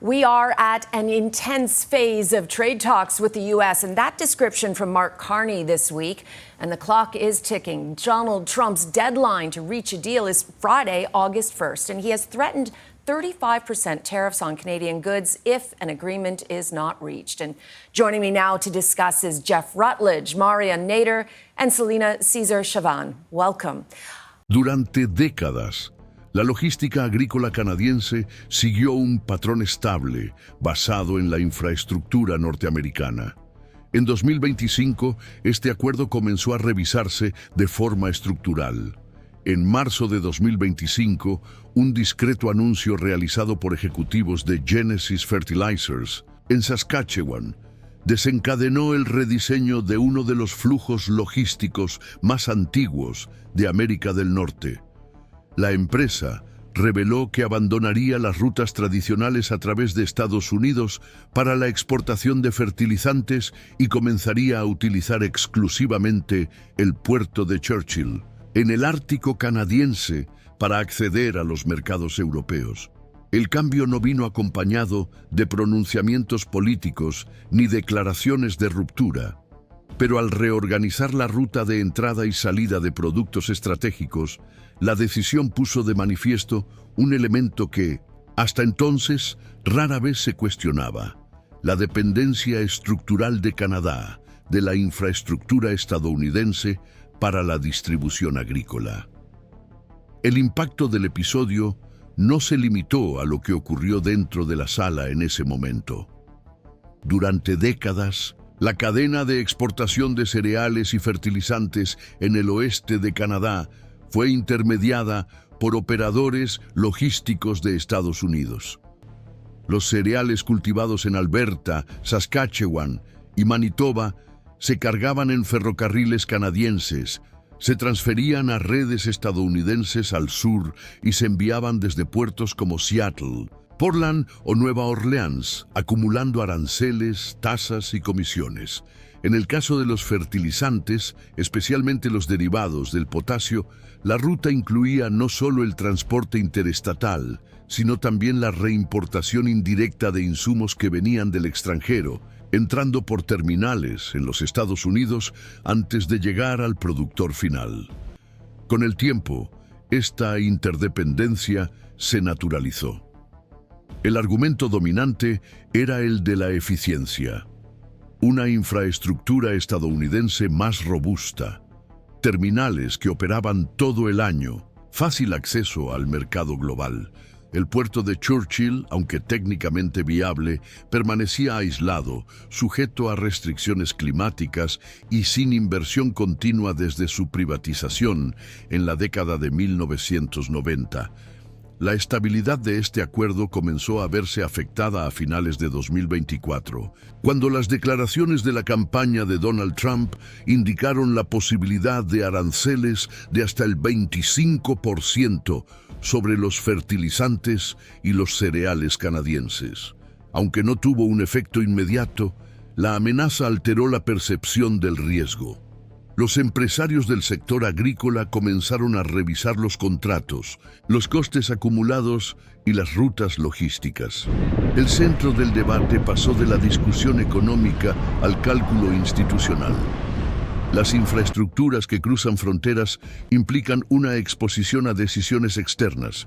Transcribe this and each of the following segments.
We are at an intense phase of trade talks with the U.S., and that description from Mark Carney this week. And the clock is ticking. Donald Trump's deadline to reach a deal is Friday, August 1st, and he has threatened 35% tariffs on Canadian goods if an agreement is not reached. And joining me now to discuss is Jeff Rutledge, Maria Nader, and Selena Cesar Chavan. Welcome. Durante décadas, la logística agrícola canadiense siguió un patrón estable basado en la infraestructura norteamericana. En 2025, este acuerdo comenzó a revisarse de forma estructural. En marzo de 2025, un discreto anuncio realizado por ejecutivos de Genesis Fertilizers en Saskatchewan desencadenó el rediseño de uno de los flujos logísticos más antiguos de América del Norte. La empresa reveló que abandonaría las rutas tradicionales a través de Estados Unidos para la exportación de fertilizantes y comenzaría a utilizar exclusivamente el puerto de Churchill, en el Ártico canadiense, para acceder a los mercados europeos. El cambio no vino acompañado de pronunciamientos políticos ni declaraciones de ruptura, pero al reorganizar la ruta de entrada y salida de productos estratégicos, la decisión puso de manifiesto un elemento que, hasta entonces, rara vez se cuestionaba: la dependencia estructural de Canadá de la infraestructura estadounidense para la distribución agrícola. El impacto del episodio no se limitó a lo que ocurrió dentro de la sala en ese momento. Durante décadas, la cadena de exportación de cereales y fertilizantes en el oeste de Canadá fue intermediada por operadores logísticos de Estados Unidos. Los cereales cultivados en Alberta, Saskatchewan y Manitoba se cargaban en ferrocarriles canadienses, se transferían a redes estadounidenses al sur y se enviaban desde puertos como Seattle, Portland o Nueva Orleans, acumulando aranceles, tasas y comisiones. En el caso de los fertilizantes, especialmente los derivados del potasio, la ruta incluía no solo el transporte interestatal, sino también la reimportación indirecta de insumos que venían del extranjero, entrando por terminales en los Estados Unidos antes de llegar al productor final. Con el tiempo, esta interdependencia se naturalizó. El argumento dominante era el de la eficiencia. Una infraestructura estadounidense más robusta, terminales que operaban todo el año, fácil acceso al mercado global. El puerto de Churchill, aunque técnicamente viable, permanecía aislado, sujeto a restricciones climáticas y sin inversión continua desde su privatización en la década de 1990. La estabilidad de este acuerdo comenzó a verse afectada a finales de 2024, cuando las declaraciones de la campaña de Donald Trump indicaron la posibilidad de aranceles de hasta el 25% sobre los fertilizantes y los cereales canadienses. Aunque no tuvo un efecto inmediato, la amenaza alteró la percepción del riesgo. Los empresarios del sector agrícola comenzaron a revisar los contratos, los costes acumulados y las rutas logísticas. El centro del debate pasó de la discusión económica al cálculo institucional. Las infraestructuras que cruzan fronteras implican una exposición a decisiones externas.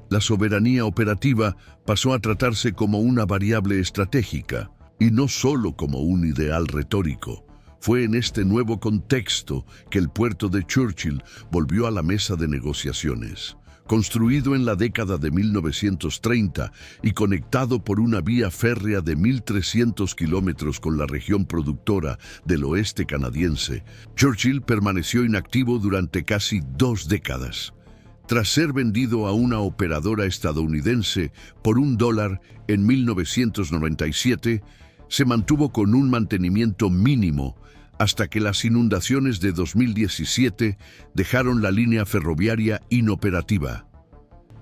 La soberanía operativa pasó a tratarse como una variable estratégica y no solo como un ideal retórico. Fue en este nuevo contexto que el puerto de Churchill volvió a la mesa de negociaciones. Construido en la década de 1930 y conectado por una vía férrea de 1.300 kilómetros con la región productora del oeste canadiense, Churchill permaneció inactivo durante casi 2 décadas. Tras ser vendido a una operadora estadounidense por $1 en 1997, se mantuvo con un mantenimiento mínimo hasta que las inundaciones de 2017 dejaron la línea ferroviaria inoperativa.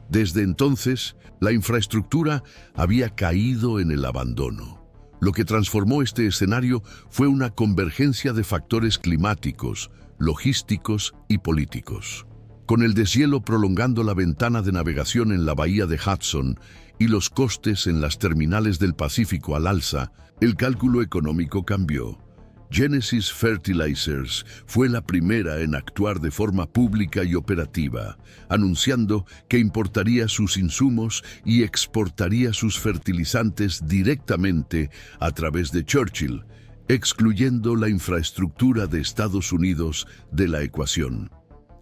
Desde entonces, la infraestructura había caído en el abandono. Lo que transformó este escenario fue una convergencia de factores climáticos, logísticos y políticos. Con el deshielo prolongando la ventana de navegación en la bahía de Hudson y los costes en las terminales del Pacífico al alza, el cálculo económico cambió. Genesis Fertilizers fue la primera en actuar de forma pública y operativa, anunciando que importaría sus insumos y exportaría sus fertilizantes directamente a través de Churchill, excluyendo la infraestructura de Estados Unidos de la ecuación.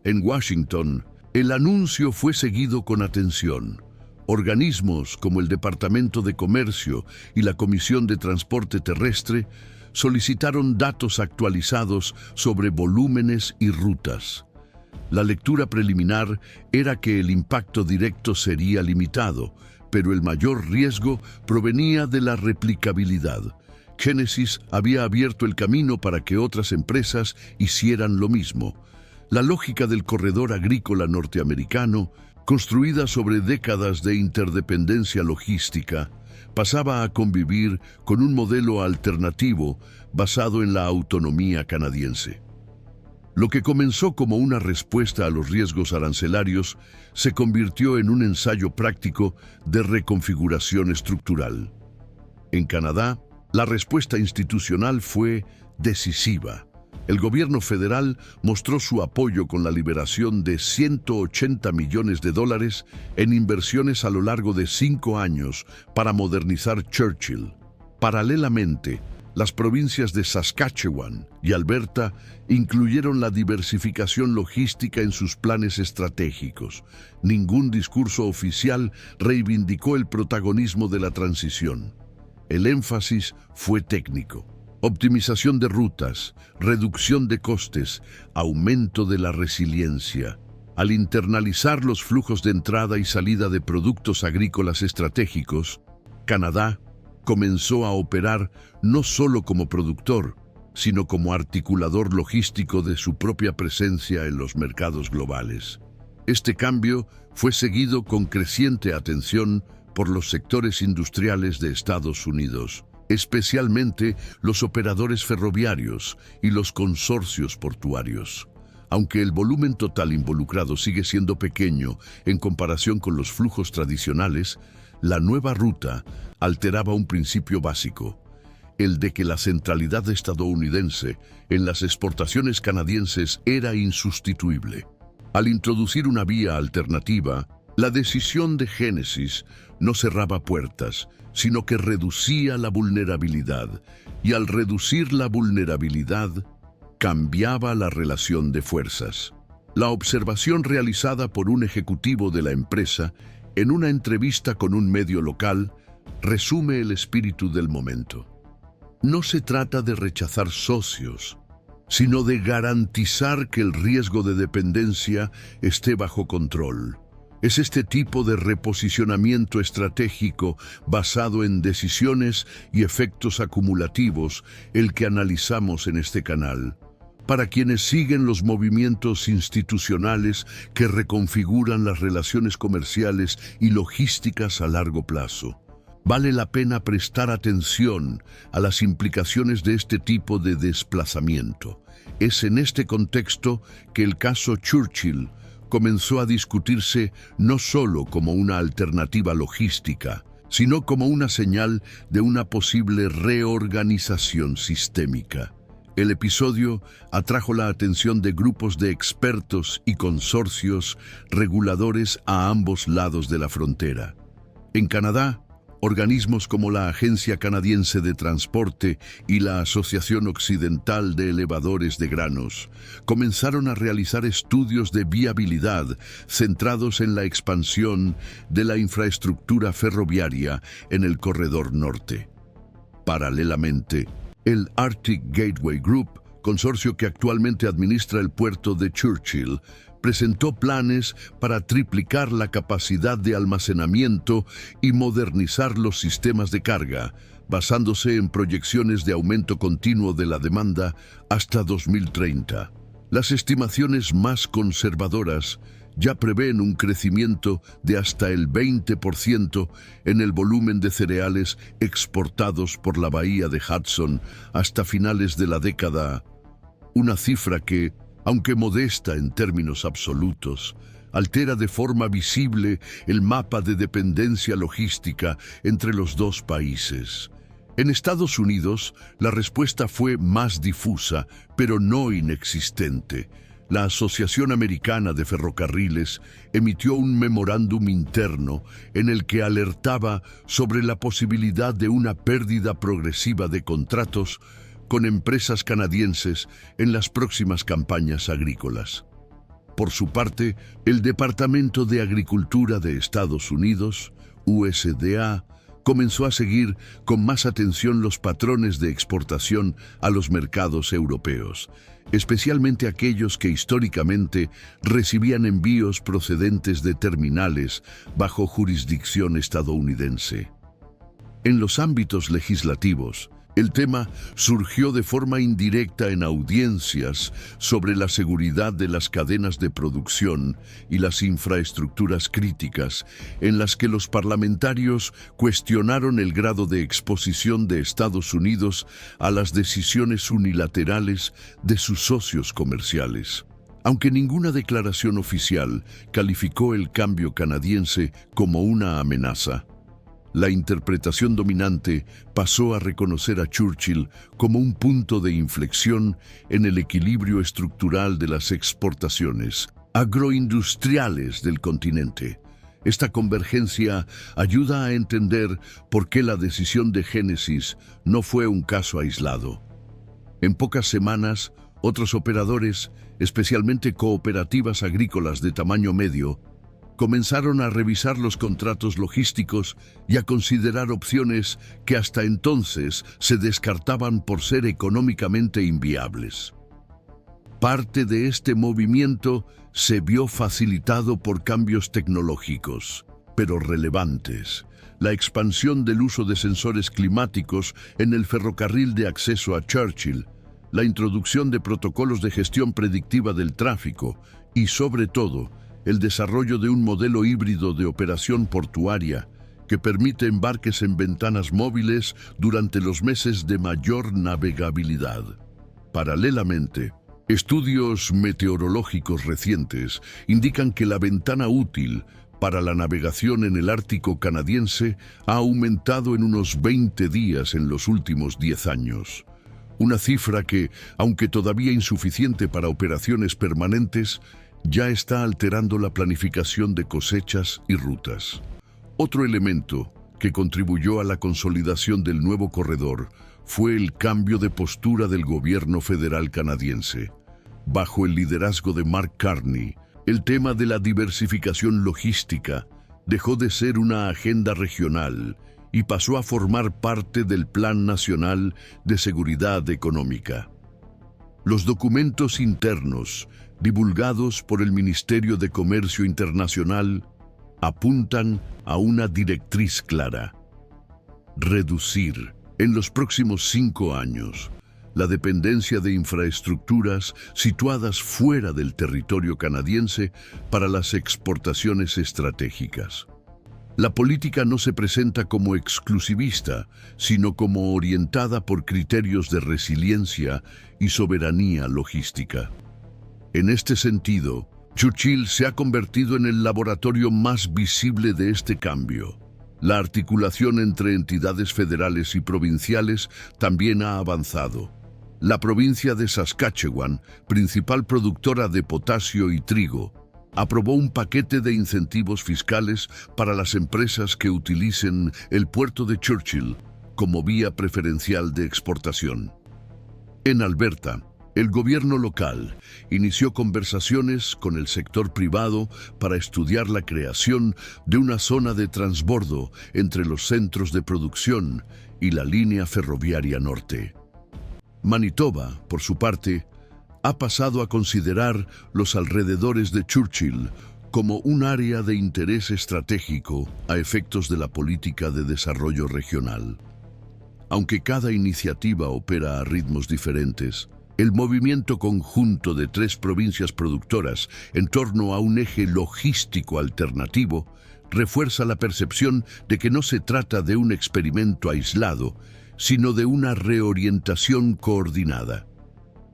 En Washington, el anuncio fue seguido con atención. Organismos como el Departamento de Comercio y la Comisión de Transporte Terrestre solicitaron datos actualizados sobre volúmenes y rutas. La lectura preliminar era que el impacto directo sería limitado, pero el mayor riesgo provenía de la replicabilidad. Genesis había abierto el camino para que otras empresas hicieran lo mismo. La lógica del corredor agrícola norteamericano, construida sobre décadas de interdependencia logística, pasaba a convivir con un modelo alternativo basado en la autonomía canadiense. Lo que comenzó como una respuesta a los riesgos arancelarios se convirtió en un ensayo práctico de reconfiguración estructural. En Canadá, la respuesta institucional fue decisiva. El gobierno federal mostró su apoyo con la liberación de $180 millones en inversiones a lo largo de 5 años para modernizar Churchill. Paralelamente, las provincias de Saskatchewan y Alberta incluyeron la diversificación logística en sus planes estratégicos. Ningún discurso oficial reivindicó el protagonismo de la transición. El énfasis fue técnico. Optimización de rutas, reducción de costes, aumento de la resiliencia. Al internalizar los flujos de entrada y salida de productos agrícolas estratégicos, Canadá comenzó a operar no solo como productor, sino como articulador logístico de su propia presencia en los mercados globales. Este cambio fue seguido con creciente atención por los sectores industriales de Estados Unidos, especialmente los operadores ferroviarios y los consorcios portuarios. Aunque el volumen total involucrado sigue siendo pequeño en comparación con los flujos tradicionales, la nueva ruta alteraba un principio básico, el de que la centralidad estadounidense en las exportaciones canadienses era insustituible. Al introducir una vía alternativa, la decisión de Genesis no cerraba puertas, sino que reducía la vulnerabilidad, y al reducir la vulnerabilidad, cambiaba la relación de fuerzas. La observación realizada por un ejecutivo de la empresa en una entrevista con un medio local resume el espíritu del momento. No se trata de rechazar socios, sino de garantizar que el riesgo de dependencia esté bajo control. Es este tipo de reposicionamiento estratégico basado en decisiones y efectos acumulativos el que analizamos en este canal. Para quienes siguen los movimientos institucionales que reconfiguran las relaciones comerciales y logísticas a largo plazo, vale la pena prestar atención a las implicaciones de este tipo de desplazamiento. Es en este contexto que el caso Churchill comenzó a discutirse no solo como una alternativa logística, sino como una señal de una posible reorganización sistémica. El episodio atrajo la atención de grupos de expertos y consorcios reguladores a ambos lados de la frontera. En Canadá, organismos como la Agencia Canadiense de Transporte y la Asociación Occidental de Elevadores de Granos comenzaron a realizar estudios de viabilidad centrados en la expansión de la infraestructura ferroviaria en el corredor norte. Paralelamente, el Arctic Gateway Group, consorcio que actualmente administra el puerto de Churchill, presentó planes para triplicar la capacidad de almacenamiento y modernizar los sistemas de carga, basándose en proyecciones de aumento continuo de la demanda hasta 2030. Las estimaciones más conservadoras ya prevén un crecimiento de hasta el 20% en el volumen de cereales exportados por la bahía de Hudson hasta finales de la década, una cifra que, aunque modesta en términos absolutos, altera de forma visible el mapa de dependencia logística entre los dos países. En Estados Unidos, la respuesta fue más difusa, pero no inexistente. La Asociación Americana de Ferrocarriles emitió un memorándum interno en el que alertaba sobre la posibilidad de una pérdida progresiva de contratos con empresas canadienses en las próximas campañas agrícolas. Por su parte, el Departamento de Agricultura de Estados Unidos, USDA, comenzó a seguir con más atención los patrones de exportación a los mercados europeos, especialmente aquellos que históricamente recibían envíos procedentes de terminales bajo jurisdicción estadounidense. En los ámbitos legislativos, el tema surgió de forma indirecta en audiencias sobre la seguridad de las cadenas de producción y las infraestructuras críticas, en las que los parlamentarios cuestionaron el grado de exposición de Estados Unidos a las decisiones unilaterales de sus socios comerciales. Aunque ninguna declaración oficial calificó el cambio canadiense como una amenaza, la interpretación dominante pasó a reconocer a Churchill como un punto de inflexión en el equilibrio estructural de las exportaciones agroindustriales del continente. Esta convergencia ayuda a entender por qué la decisión de Génesis no fue un caso aislado. En pocas semanas, otros operadores, especialmente cooperativas agrícolas de tamaño medio, comenzaron a revisar los contratos logísticos y a considerar opciones que hasta entonces se descartaban por ser económicamente inviables. Parte de este movimiento se vio facilitado por cambios tecnológicos, pero relevantes. La expansión del uso de sensores climáticos en el ferrocarril de acceso a Churchill, la introducción de protocolos de gestión predictiva del tráfico y, sobre todo, el desarrollo de un modelo híbrido de operación portuaria que permite embarques en ventanas móviles durante los meses de mayor navegabilidad. Paralelamente, estudios meteorológicos recientes indican que la ventana útil para la navegación en el Ártico canadiense ha aumentado en unos 20 días en los últimos 10 años. Una cifra que, aunque todavía insuficiente para operaciones permanentes, ya está alterando la planificación de cosechas y rutas. Otro elemento que contribuyó a la consolidación del nuevo corredor fue el cambio de postura del gobierno federal canadiense. Bajo el liderazgo de Mark Carney, el tema de la diversificación logística dejó de ser una agenda regional y pasó a formar parte del Plan Nacional de Seguridad Económica. Los documentos internos divulgados por el Ministerio de Comercio Internacional apuntan a una directriz clara: reducir en los próximos 5 años la dependencia de infraestructuras situadas fuera del territorio canadiense para las exportaciones estratégicas. La política no se presenta como exclusivista, sino como orientada por criterios de resiliencia y soberanía logística. En este sentido, Churchill se ha convertido en el laboratorio más visible de este cambio. La articulación entre entidades federales y provinciales también ha avanzado. La provincia de Saskatchewan, principal productora de potasio y trigo, aprobó un paquete de incentivos fiscales para las empresas que utilicen el puerto de Churchill como vía preferencial de exportación. En Alberta, el gobierno local inició conversaciones con el sector privado para estudiar la creación de una zona de transbordo entre los centros de producción y la línea ferroviaria norte. Manitoba, por su parte, ha pasado a considerar los alrededores de Churchill como un área de interés estratégico a efectos de la política de desarrollo regional. Aunque cada iniciativa opera a ritmos diferentes, el movimiento conjunto de 3 provincias productoras en torno a un eje logístico alternativo refuerza la percepción de que no se trata de un experimento aislado, sino de una reorientación coordinada.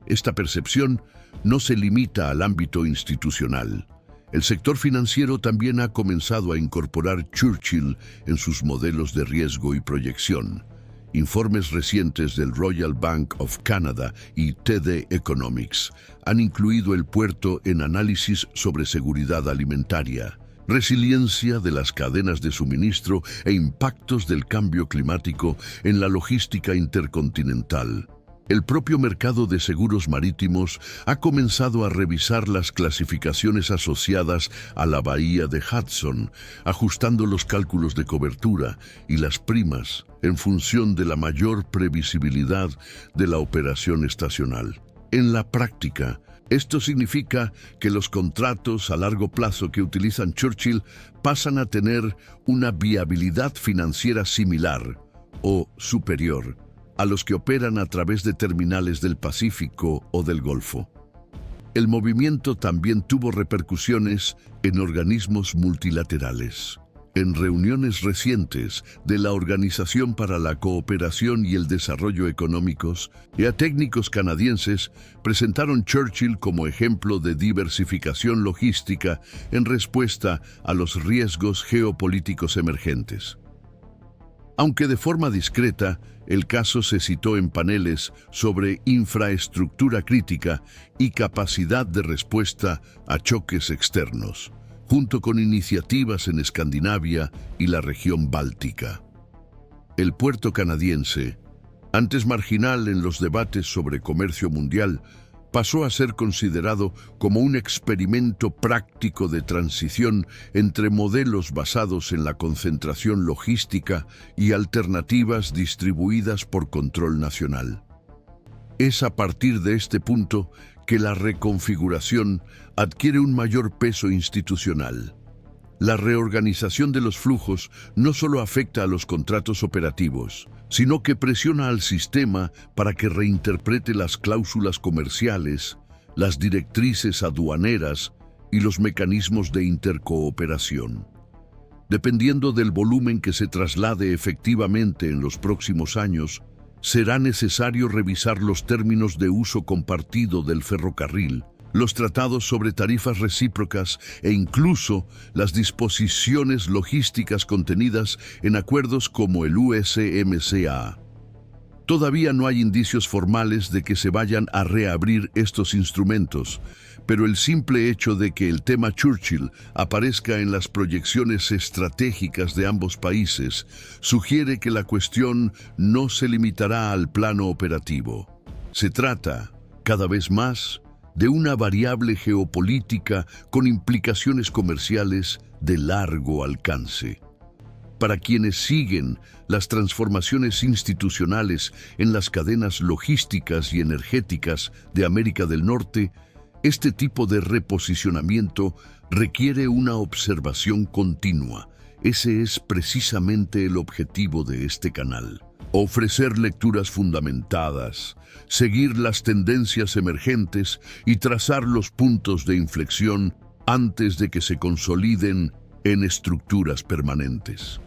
Esta percepción no se limita al ámbito institucional. El sector financiero también ha comenzado a incorporar Churchill en sus modelos de riesgo y proyección. Informes recientes del Royal Bank of Canada y TD Economics han incluido el puerto en análisis sobre seguridad alimentaria, resiliencia de las cadenas de suministro e impactos del cambio climático en la logística intercontinental. El propio mercado de seguros marítimos ha comenzado a revisar las clasificaciones asociadas a la bahía de Hudson, ajustando los cálculos de cobertura y las primas en función de la mayor previsibilidad de la operación estacional. En la práctica, esto significa que los contratos a largo plazo que utilizan Churchill pasan a tener una viabilidad financiera similar o superior a los que operan a través de terminales del Pacífico o del Golfo. El movimiento también tuvo repercusiones en organismos multilaterales. En reuniones recientes de la Organización para la Cooperación y el Desarrollo Económicos, técnicos canadienses presentaron Churchill como ejemplo de diversificación logística en respuesta a los riesgos geopolíticos emergentes. Aunque de forma discreta, el caso se citó en paneles sobre infraestructura crítica y capacidad de respuesta a choques externos, junto con iniciativas en Escandinavia y la región báltica. El puerto canadiense, antes marginal en los debates sobre comercio mundial, pasó a ser considerado como un experimento práctico de transición entre modelos basados en la concentración logística y alternativas distribuidas por control nacional. Es a partir de este punto que la reconfiguración adquiere un mayor peso institucional. La reorganización de los flujos no solo afecta a los contratos operativos, sino que presiona al sistema para que reinterprete las cláusulas comerciales, las directrices aduaneras y los mecanismos de intercooperación. Dependiendo del volumen que se traslade efectivamente en los próximos años, será necesario revisar los términos de uso compartido del ferrocarril, los tratados sobre tarifas recíprocas e incluso las disposiciones logísticas contenidas en acuerdos como el USMCA. Todavía no hay indicios formales de que se vayan a reabrir estos instrumentos, pero el simple hecho de que el tema Churchill aparezca en las proyecciones estratégicas de ambos países sugiere que la cuestión no se limitará al plano operativo. Se trata, cada vez más, de una variable geopolítica con implicaciones comerciales de largo alcance. Para quienes siguen las transformaciones institucionales en las cadenas logísticas y energéticas de América del Norte, este tipo de reposicionamiento requiere una observación continua. Ese es precisamente el objetivo de este canal. Ofrecer lecturas fundamentadas, seguir las tendencias emergentes y trazar los puntos de inflexión antes de que se consoliden en estructuras permanentes.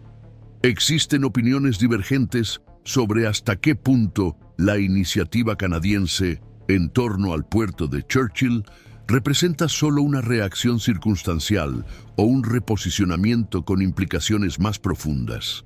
Existen opiniones divergentes sobre hasta qué punto la iniciativa canadiense en torno al puerto de Churchill representa solo una reacción circunstancial o un reposicionamiento con implicaciones más profundas.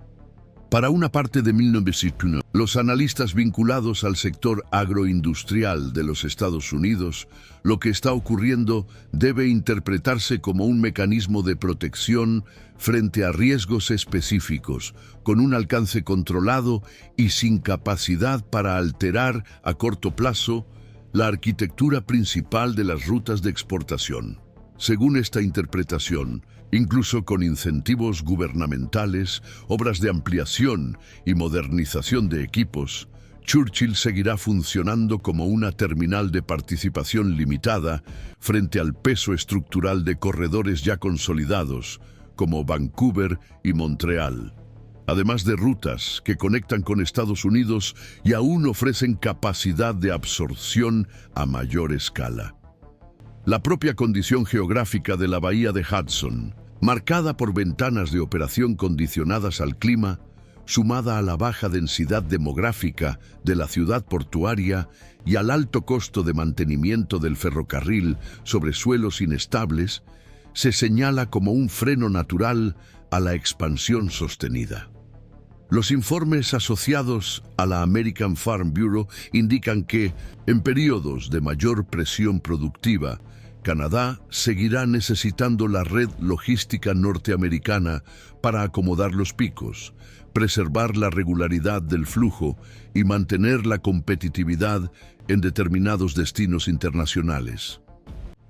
Para una parte de 1901, los analistas vinculados al sector agroindustrial de los Estados Unidos, lo que está ocurriendo debe interpretarse como un mecanismo de protección frente a riesgos específicos, con un alcance controlado y sin capacidad para alterar a corto plazo la arquitectura principal de las rutas de exportación. Según esta interpretación, incluso con incentivos gubernamentales, obras de ampliación y modernización de equipos, Churchill seguirá funcionando como una terminal de participación limitada frente al peso estructural de corredores ya consolidados, como Vancouver y Montreal, además de rutas que conectan con Estados Unidos y aún ofrecen capacidad de absorción a mayor escala. La propia condición geográfica de la bahía de Hudson, marcada por ventanas de operación condicionadas al clima, sumada a la baja densidad demográfica de la ciudad portuaria y al alto costo de mantenimiento del ferrocarril sobre suelos inestables, se señala como un freno natural a la expansión sostenida. Los informes asociados a la American Farm Bureau indican que, en periodos de mayor presión productiva, Canadá seguirá necesitando la red logística norteamericana para acomodar los picos, preservar la regularidad del flujo y mantener la competitividad en determinados destinos internacionales.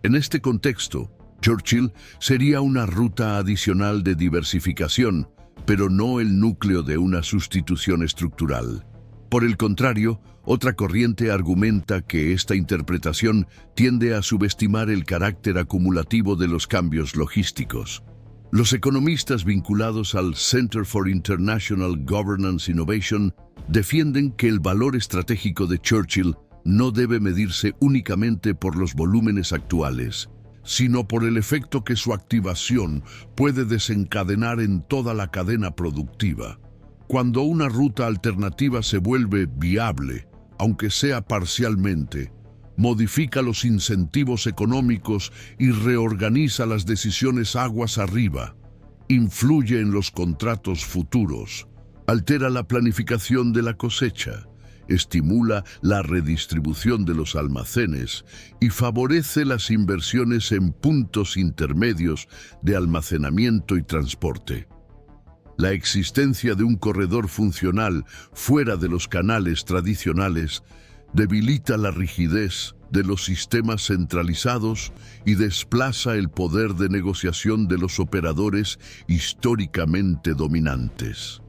En este contexto, Churchill sería una ruta adicional de diversificación, pero no el núcleo de una sustitución estructural. Por el contrario, otra corriente argumenta que esta interpretación tiende a subestimar el carácter acumulativo de los cambios logísticos. Los economistas vinculados al Center for International Governance Innovation defienden que el valor estratégico de Churchill no debe medirse únicamente por los volúmenes actuales, sino por el efecto que su activación puede desencadenar en toda la cadena productiva. Cuando una ruta alternativa se vuelve viable, aunque sea parcialmente, modifica los incentivos económicos y reorganiza las decisiones aguas arriba, influye en los contratos futuros, altera la planificación de la cosecha, estimula la redistribución de los almacenes y favorece las inversiones en puntos intermedios de almacenamiento y transporte. La existencia de un corredor funcional fuera de los canales tradicionales debilita la rigidez de los sistemas centralizados y desplaza el poder de negociación de los operadores históricamente dominantes.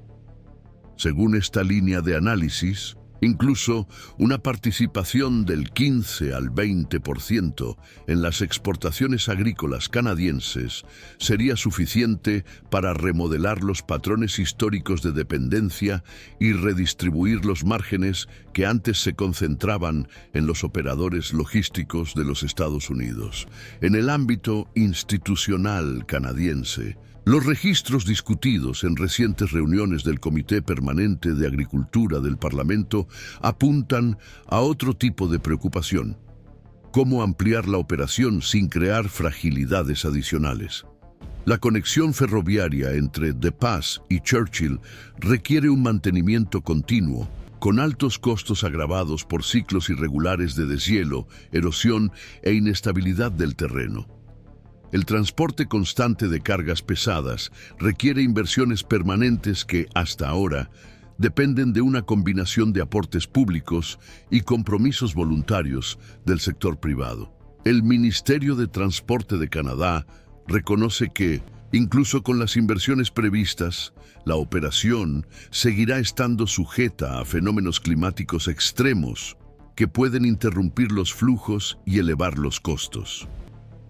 Según esta línea de análisis, incluso una participación del 15 al 20% en las exportaciones agrícolas canadienses sería suficiente para remodelar los patrones históricos de dependencia y redistribuir los márgenes que antes se concentraban en los operadores logísticos de los Estados Unidos. En el ámbito institucional canadiense, los registros discutidos en recientes reuniones del Comité Permanente de Agricultura del Parlamento apuntan a otro tipo de preocupación: cómo ampliar la operación sin crear fragilidades adicionales. La conexión ferroviaria entre The Pas y Churchill requiere un mantenimiento continuo, con altos costos agravados por ciclos irregulares de deshielo, erosión e inestabilidad del terreno. El transporte constante de cargas pesadas requiere inversiones permanentes que, hasta ahora, dependen de una combinación de aportes públicos y compromisos voluntarios del sector privado. El Ministerio de Transporte de Canadá reconoce que, incluso con las inversiones previstas, la operación seguirá estando sujeta a fenómenos climáticos extremos que pueden interrumpir los flujos y elevar los costos.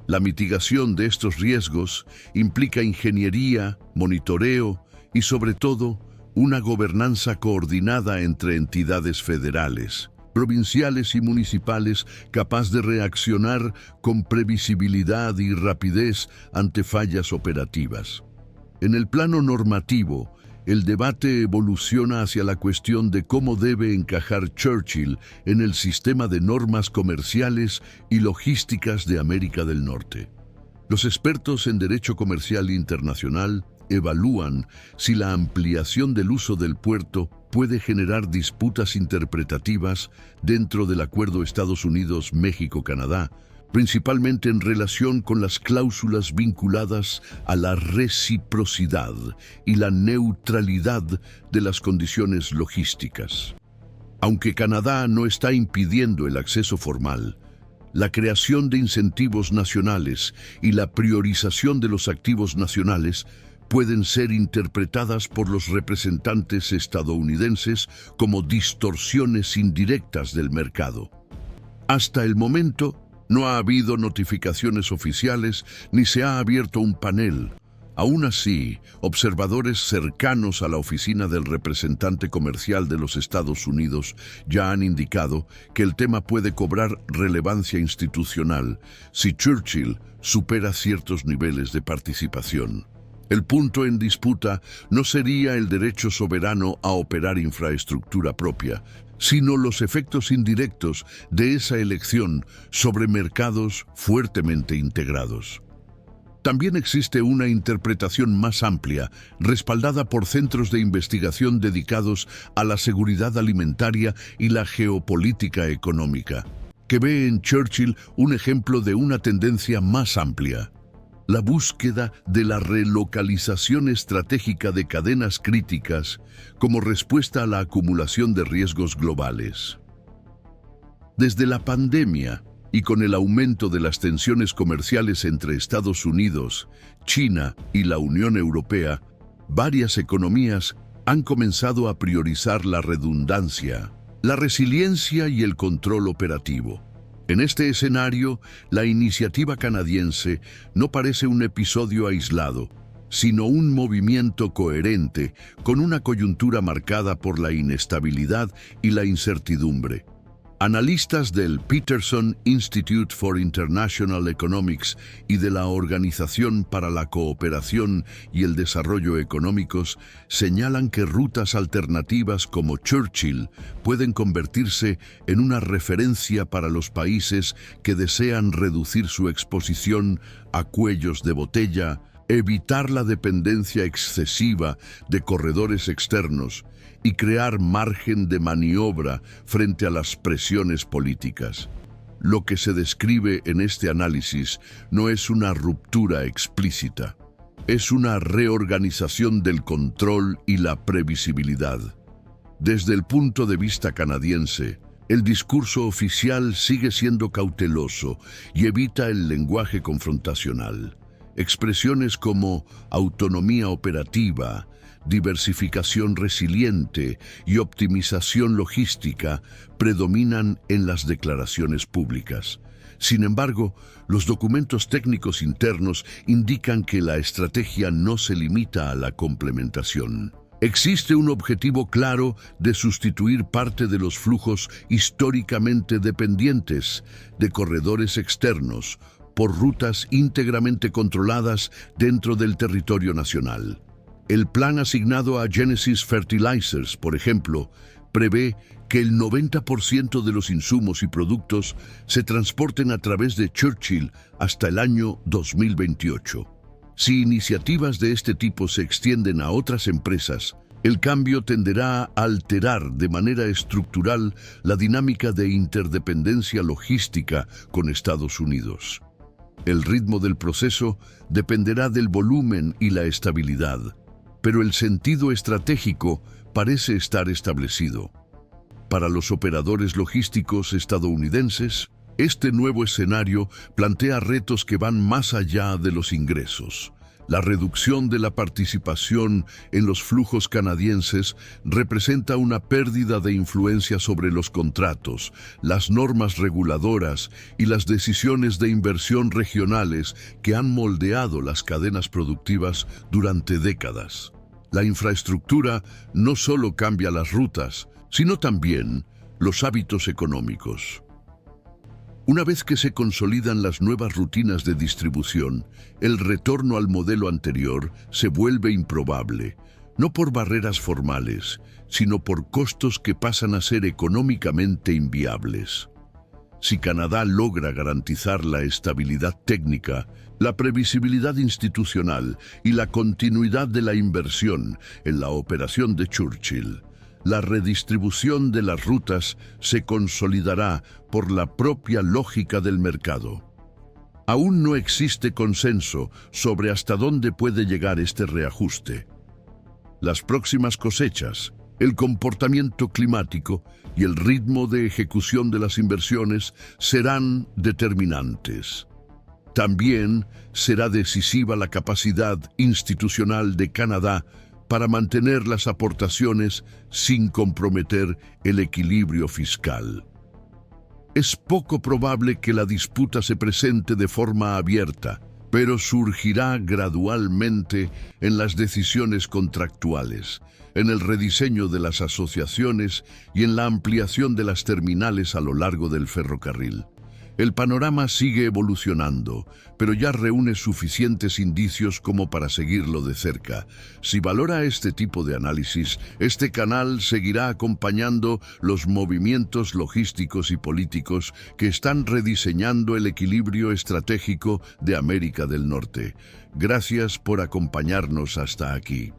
La mitigación de estos riesgos implica ingeniería, monitoreo y, sobre todo, una gobernanza coordinada entre entidades federales, provinciales y municipales capaz de reaccionar con previsibilidad y rapidez ante fallas operativas. En el plano normativo, el debate evoluciona hacia la cuestión de cómo debe encajar Churchill en el sistema de normas comerciales y logísticas de América del Norte. Los expertos en derecho comercial internacional evalúan si la ampliación del uso del puerto puede generar disputas interpretativas dentro del Acuerdo Estados Unidos-México-Canadá, principalmente en relación con las cláusulas vinculadas a la reciprocidad y la neutralidad de las condiciones logísticas. Aunque Canadá no está impidiendo el acceso formal, la creación de incentivos nacionales y la priorización de los activos nacionales pueden ser interpretadas por los representantes estadounidenses como distorsiones indirectas del mercado. Hasta el momento, no ha habido notificaciones oficiales ni se ha abierto un panel. Aún así, observadores cercanos a la oficina del representante comercial de los Estados Unidos ya han indicado que el tema puede cobrar relevancia institucional si Churchill supera ciertos niveles de participación. El punto en disputa no sería el derecho soberano a operar infraestructura propia, sino los efectos indirectos de esa elección sobre mercados fuertemente integrados. También existe una interpretación más amplia, respaldada por centros de investigación dedicados a la seguridad alimentaria y la geopolítica económica, que ve en Churchill un ejemplo de una tendencia más amplia: la búsqueda de la relocalización estratégica de cadenas críticas como respuesta a la acumulación de riesgos globales. Desde la pandemia, y con el aumento de las tensiones comerciales entre Estados Unidos, China y la Unión Europea, varias economías han comenzado a priorizar la redundancia, la resiliencia y el control operativo. En este escenario, la iniciativa canadiense no parece un episodio aislado, sino un movimiento coherente con una coyuntura marcada por la inestabilidad y la incertidumbre. Analistas del Peterson Institute for International Economics y de la Organización para la Cooperación y el Desarrollo Económicos señalan que rutas alternativas como Churchill pueden convertirse en una referencia para los países que desean reducir su exposición a cuellos de botella, evitar la dependencia excesiva de corredores externos y crear margen de maniobra frente a las presiones políticas. Lo que se describe en este análisis no es una ruptura explícita, es una reorganización del control y la previsibilidad. Desde el punto de vista canadiense, el discurso oficial sigue siendo cauteloso y evita el lenguaje confrontacional. Expresiones como autonomía operativa, diversificación resiliente y optimización logística predominan en las declaraciones públicas. Sin embargo, los documentos técnicos internos indican que la estrategia no se limita a la complementación. Existe un objetivo claro de sustituir parte de los flujos históricamente dependientes de corredores externos por rutas íntegramente controladas dentro del territorio nacional. El plan asignado a Genesis Fertilizers, por ejemplo, prevé que el 90% de los insumos y productos se transporten a través de Churchill hasta el año 2028. Si iniciativas de este tipo se extienden a otras empresas, el cambio tenderá a alterar de manera estructural la dinámica de interdependencia logística con Estados Unidos. El ritmo del proceso dependerá del volumen y la estabilidad, pero el sentido estratégico parece estar establecido. Para los operadores logísticos estadounidenses, este nuevo escenario plantea retos que van más allá de los ingresos. La reducción de la participación en los flujos canadienses representa una pérdida de influencia sobre los contratos, las normas reguladoras y las decisiones de inversión regionales que han moldeado las cadenas productivas durante décadas. La infraestructura no solo cambia las rutas, sino también los hábitos económicos. Una vez que se consolidan las nuevas rutinas de distribución, el retorno al modelo anterior se vuelve improbable, no por barreras formales, sino por costos que pasan a ser económicamente inviables. Si Canadá logra garantizar la estabilidad técnica, la previsibilidad institucional y la continuidad de la inversión en la operación de Churchill, la redistribución de las rutas se consolidará por la propia lógica del mercado. Aún no existe consenso sobre hasta dónde puede llegar este reajuste. Las próximas cosechas, el comportamiento climático y el ritmo de ejecución de las inversiones serán determinantes. También será decisiva la capacidad institucional de Canadá para mantener las aportaciones sin comprometer el equilibrio fiscal. Es poco probable que la disputa se presente de forma abierta, pero surgirá gradualmente en las decisiones contractuales, en el rediseño de las asociaciones y en la ampliación de las terminales a lo largo del ferrocarril. El panorama sigue evolucionando, pero ya reúne suficientes indicios como para seguirlo de cerca. Si valora este tipo de análisis, este canal seguirá acompañando los movimientos logísticos y políticos que están rediseñando el equilibrio estratégico de América del Norte. Gracias por acompañarnos hasta aquí.